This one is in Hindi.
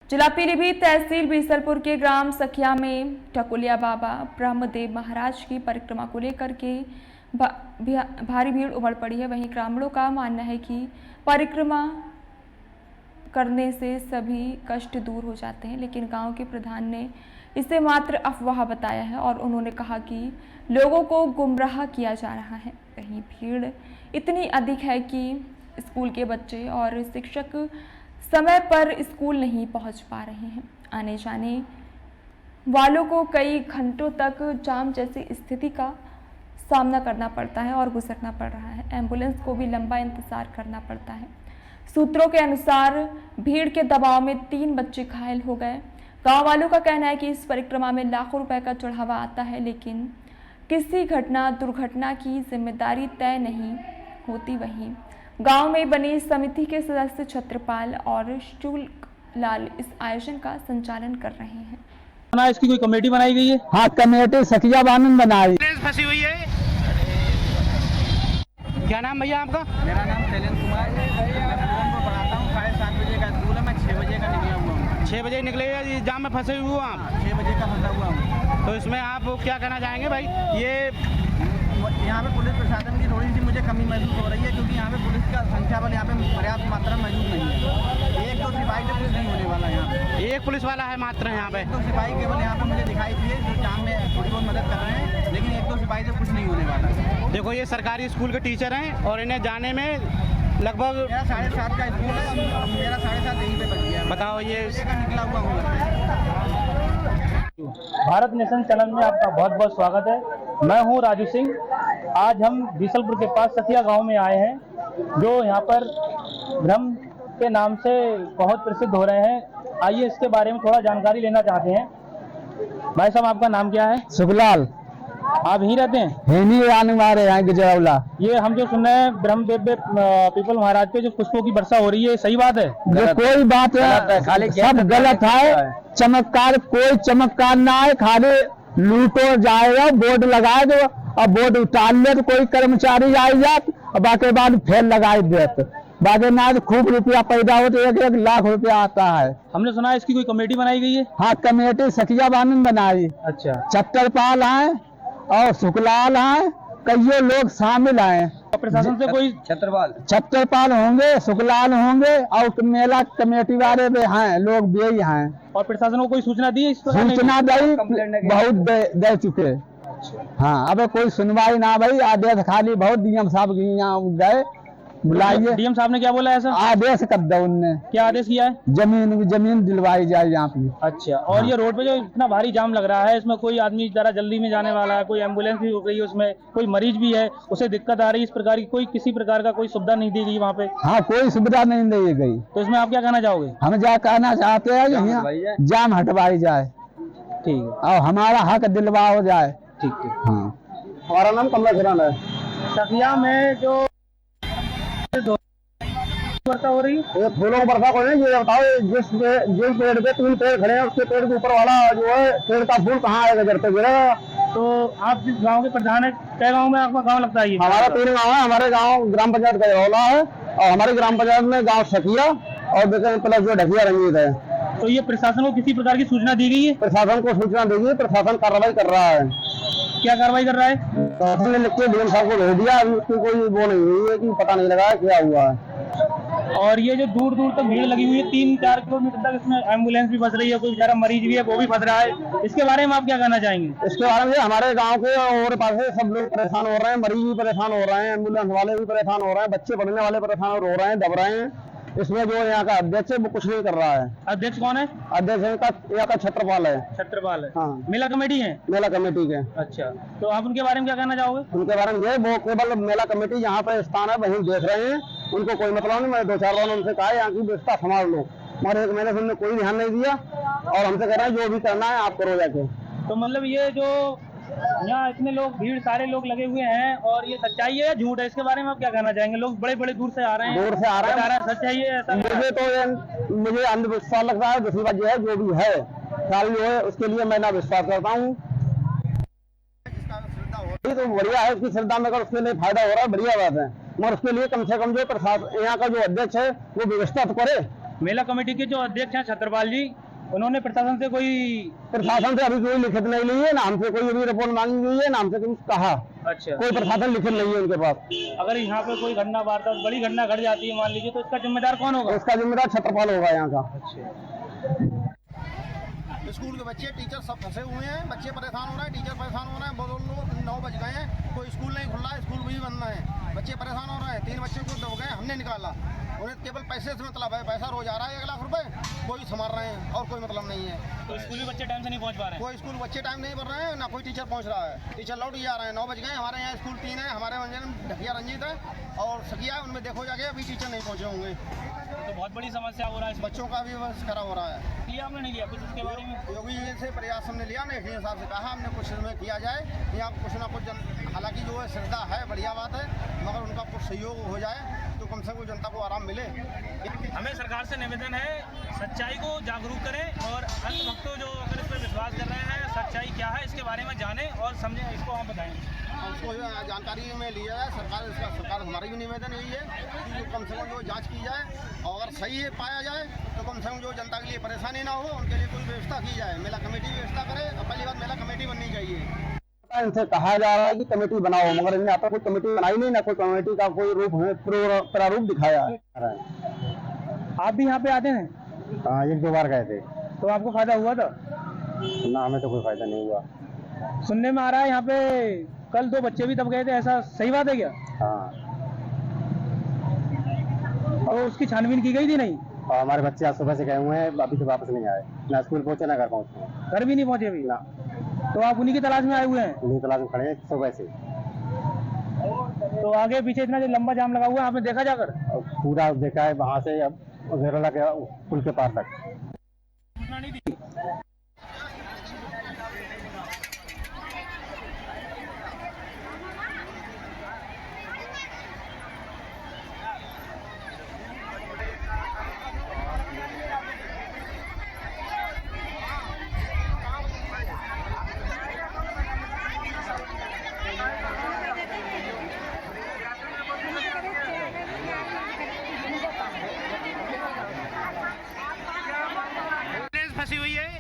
जिला पीलीभीत तहसील बीसलपुर के ग्राम सखिया में ठकुलिया बाबा ब्रह्मदेव महाराज की परिक्रमा को लेकर के भारी भीड़ उमड़ पड़ी है। वहीं ग्रामीणों का मानना है कि परिक्रमा करने से सभी कष्ट दूर हो जाते हैं, लेकिन गांव के प्रधान ने इसे मात्र अफवाह बताया है और उन्होंने कहा कि लोगों को गुमराह किया जा रहा है। वहीं भीड़ इतनी अधिक है कि स्कूल के बच्चे और शिक्षक समय पर स्कूल नहीं पहुंच पा रहे हैं। आने जाने वालों को कई घंटों तक जाम जैसी स्थिति का सामना करना पड़ता है और गुजरना पड़ रहा है। एम्बुलेंस को भी लंबा इंतजार करना पड़ता है। सूत्रों के अनुसार भीड़ के दबाव में 3 बच्चे घायल हो गए। गांव वालों का कहना है कि इस परिक्रमा में लाखों रुपए का चढ़ावा आता है, लेकिन किसी दुर्घटना की जिम्मेदारी तय नहीं होती। वहीं गांव में बनी समिति के सदस्य छत्रपाल और शुल्क लाल इस आयोजन का संचालन कर रहे हैं। इसकी कोई कमेटी बनाई गई है? हाँ, कमेटी सखिया बानन बनाई। फंसी हुई है। क्या नाम भैया आपका? मेरा नाम शैलेंद्र कुमार है। मैं पूरन को पढ़ाता हूँ। 7:30 बजे का स्कूल है। मैं 6 बजे का निकला हुआ हूँ। 6 बजे निकले हुए जाम में फंसे हुए आप? 6 बजे का फंसा हुआ हूँ। तो इसमें आप क्या कहना चाहेंगे भाई? ये यहाँ पे पुलिस प्रशासन की थोड़ी सी मुझे कमी महसूस हो रही है, क्योंकि यहाँ पे पुलिस का संख्या बल यहाँ पे पर्याप्त मात्रा में मौजूद नहीं है। 1-2 सिपाही से कुछ नहीं होने वाला यहाँ पे। एक पुलिस वाला है मात्र यहाँ पे? 1-2 सिपाही केवल यहाँ पे मुझे दिखाई दिए जो जाम में थोड़ी बहुत मदद कर रहे हैं, लेकिन 1-2 सिपाही से कुछ नहीं होने वाला। देखो, ये सरकारी स्कूल के टीचर हैं और इन्हें जाने में लगभग मेरा 7:30 का स्कूल है। मेरा 7:30 यहीं पे बच गया। बताओ, ये निकला हुआ हूँ। भारत नेशन चैनल में आपका बहुत बहुत स्वागत है। मैं हूं राजू सिंह। आज हम बीसलपुर के पास सखिया गांव में आए हैं, जो यहां पर ब्रह्म के नाम से बहुत प्रसिद्ध हो रहे हैं। आइए इसके बारे में थोड़ा जानकारी लेना चाहते हैं। भाई साहब, आपका नाम क्या है? सुखलाल। आप यहीं रहते हैं? हिनी आने वाले हैं गुजरावला। ये हम जो सुन रहे हैं ब्रह्मदेव पीपल महाराज पे जो पुष्पों की वर्षा हो रही है, सही बात है? ये कोई बात है, खाली सब गलत है। चमत्कार कोई चमत्कार ना है, खाली लूटो जाएगा। बोर्ड लगाए दो और बोर्ड उतार ले तो कोई कर्मचारी आई जात और बाकी बाद फेल लगाई देत। बाकी ना तो खूब रुपया पैदा हो तो 1-1 लाख रुपया आता है। हमने सुना है इसकी कोई कमेटी बनाई गई है? हाँ, कमेटी सखिया बानन बनाई। अच्छा। छत्रपाल है और शुक्लाल हैं, कई लोग शामिल हैं। प्रशासन से कोई छत्रपाल होंगे, शुक्लाल होंगे और मेला कमेटी वाले भी हैं, लोग भी हैं। और प्रशासन को कोई सूचना दी? सूचना दी, बहुत दे चुके। हाँ, अब कोई सुनवाई ना भाई। आदेश खाली बहुत डीएम साहब यहाँ गए, बुलाइए। डीएम साहब ने क्या बोला है सर? आदेश कर दो उनने। क्या आदेश किया है? जमीन दिलवाई जाए यहाँ पे। अच्छा। और हाँ। ये रोड पे जो इतना भारी जाम लग रहा है, इसमें कोई आदमी जरा जल्दी में जाने वाला है, कोई एम्बुलेंस भी रुक रही है, उसमें कोई मरीज भी है, उसे दिक्कत आ रही है, इस प्रकार की कोई किसी प्रकार का कोई सुविधा नहीं दी गई वहाँ पे? हाँ, कोई सुविधा नहीं दी गई। तो इसमें आप क्या कहना चाहोगे? हम क्या कहना चाहते हैं, यहाँ जाम हटवाई जाए, ठीक है, और हमारा हक दिलवा हो जाए। ठीक है। हाँ, हमारा नाम कमला खराना है। सखिया में जो वर्षा हो रही है, ये फूलों की वर्षा को नहीं, ये बताओ जिस पेड़ पे 3 पेड़ खड़े हैं, उसके पेड़ के ऊपर वाला जो है पेड़ का फूल कहाँ आएगा, जड़ पे गिरेगा? तो आप जिस गांव के प्रधान है, क्या गांव में आपका गांव लगता है? हमारा 3 गाँव है। हमारे गांव ग्राम पंचायत गजरौला है और हमारी ग्राम पंचायत में गाँव सखिया और प्लस जो ढकिया रंगीत है। तो ये प्रशासन को किसी प्रकार की सूचना दी गई है? प्रशासन को सूचना दी गई, प्रशासन कार्रवाई कर रहा है। क्या कार्रवाई कर रहा है? प्रशासन ने लिख के डीएम साहब को भेज दिया। अभी उसकी कोई वो नहीं हुई है कि पता नहीं लगा क्या हुआ है। और ये जो दूर दूर तक भीड़ लगी हुई है, 3-4 किलोमीटर तक, इसमें एम्बुलेंस भी फंस रही है, कोई बेचारा मरीज भी है वो भी फंस रहा है, इसके बारे में आप क्या कहना चाहेंगे? इसके बारे में हमारे गांव के और पास सब लोग परेशान हो रहे हैं, मरीज भी परेशान हो रहे हैं, एम्बुलेंस वाले भी परेशान हो रहे हैं, बच्चे पढ़ने वाले परेशान हो रहे हैं, दब रहे हैं। इसमें जो यहाँ का अध्यक्ष है वो कुछ नहीं कर रहा है। अध्यक्ष कौन है? अध्यक्ष यहाँ का छत्रपाल है। छत्रपाल है? हाँ। मेला कमेटी है? मेला कमेटी के। अच्छा। तो आप उनके बारे में क्या कहना चाहोगे? उनके बारे में वो केवल मेला कमेटी यहाँ पे स्थान है, वहीं देख रहे हैं, उनको कोई मतलब नहीं। मैं 2-4 बार उनसे कहा यहाँ की व्यवस्था संभाल लो, मगर 1 महीने से उन्होंने कोई ध्यान नहीं दिया और हमसे कह रहे हैं जो भी करना है आप करो जाके। तो मतलब ये जो यहाँ इतने लोग, भीड़ सारे लोग लगे हुए हैं, और ये सच्चाई है या झूठ है, इसके बारे में आप क्या कहना चाहेंगे? लोग बड़े बड़े दूर से आ रहे हैं, सच्चाई है? मुझे अंधविश्वास लगता है। दूसरी बात यह है, जो भी है ख्याल जो है उसके लिए मैं ना विश्वास करता हूँ। तो बढ़िया है, उसकी श्रद्धा में अगर उसके लिए फायदा हो रहा है बढ़िया बात है, मगर उसके लिए कम से कम जो प्रशासन यहाँ का जो अध्यक्ष है वो व्यवस्था तो करे। मेला कमेटी के जो अध्यक्ष हैं छत्रपाल जी, उन्होंने प्रशासन से अभी कोई लिखित नहीं ली है ना, हमसे कोई अभी रिपोर्ट मांगी हुई है ना, हमसे कुछ कहा। अच्छा, कोई प्रशासन लिखित नहीं है उनके पास। अगर यहाँ पे कोई घटना वारदात बड़ी घटना घट जाती है मान लीजिए, तो इसका जिम्मेदार कौन होगा? इसका जिम्मेदार छत्रपाल होगा यहाँ का। अच्छा, स्कूल के बच्चे टीचर सब फंसे हुए हैं, बच्चे परेशान हो रहे हैं, टीचर परेशान हो रहे हैं। बोलो 9 बज गए हैं, कोई स्कूल नहीं खुल रहा है, स्कूल भी बंद है, बच्चे परेशान हो रहे हैं। 3 बच्चों को दब गए, हमने निकाला। उन्हें केवल पैसे से मतलब है, पैसा रोज आ रहा है 1 लाख रुपए, कोई संभाल रहे हैं और कोई मतलब नहीं है। तो स्कूली बच्चे टाइम से नहीं पहुँच पा रहे हैं? कोई स्कूल बच्चे टाइम नहीं पढ़ रहे हैं, ना कोई टीचर पहुंच रहा है। टीचर लौट ही जा रहे हैं। 9 बज गए, हमारे यहाँ स्कूल 3 है, हमारे ढकिया रंजीत है और सकिया है, उनमें देखो जाके अभी टीचर नहीं पहुंचे होंगे। तो बहुत बड़ी समस्या हो रहा है, बच्चों का भी बस खराब हो रहा है। लिया आपने नहीं लिया कुछ इसके बारे में? योगी जी से प्रयास हमने लिया ना, इसी हिसाब से कहा हमने कुछ इसमें किया जाए, यहाँ कुछ ना कुछ हालांकि जो है श्रद्धा है, बढ़िया बात है, मगर उनका कुछ सहयोग हो जाए तो कम से कम जनता को आराम मिले। हमें सरकार से निवेदन है, सच्चाई को जागरूक करें और अंधभक्तों जो अगर इस पर विश्वास कर रहे हैं, सच्चाई क्या है इसके बारे में जानें और समझें, इसको हम बताएं। उसको जानकारी में लिया जाए। सरकार हमारी भी निवेदन यही है कि कम से कम जो जांच की जाए और अगर सही है पाया जाए तो कम से कम जो जनता के लिए परेशानी ना हो, उनके लिए कोई व्यवस्था की जाए। मेला कमेटी व्यवस्था करे। पहली बात, मेला कमेटी बननी चाहिए। इनसे कहा जा रहा है कि कमेटी बनाओ, मगर इन्हें अब तक कोई कमेटी बनाई नहीं, ना कोई कमेटी का कोई रूप हमें प्रारूप दिखाया है। आप भी यहाँ पे आते हैं? हाँ, 1-2 बार गए थे। तो आपको फायदा हुआ था? ना, हमें तो कोई फायदा नहीं हुआ। सुनने में आ रहा है यहाँ पे कल 2 बच्चे भी दब गए थे, ऐसा सही बात है क्या? हाँ, और उसकी छानबीन की गई थी? नहीं। और हमारे बच्चे आज सुबह से गए हुए हैं, अभी तो वापस नहीं आए, ना स्कूल पहुंचे ना घर पहुंचे। घर भी नहीं पहुंचे अभी? ना। तो आप उन्हीं की तलाश में आए हुए हैं? उन्हीं तलाश में खड़े हैं सुबह से। तो आगे पीछे इतना जो लंबा जाम लगा हुआ है, आपने देखा जाकर? पूरा देखा है, वहाँ से अब घेरला के पुल के पार तक। फंसी हुई है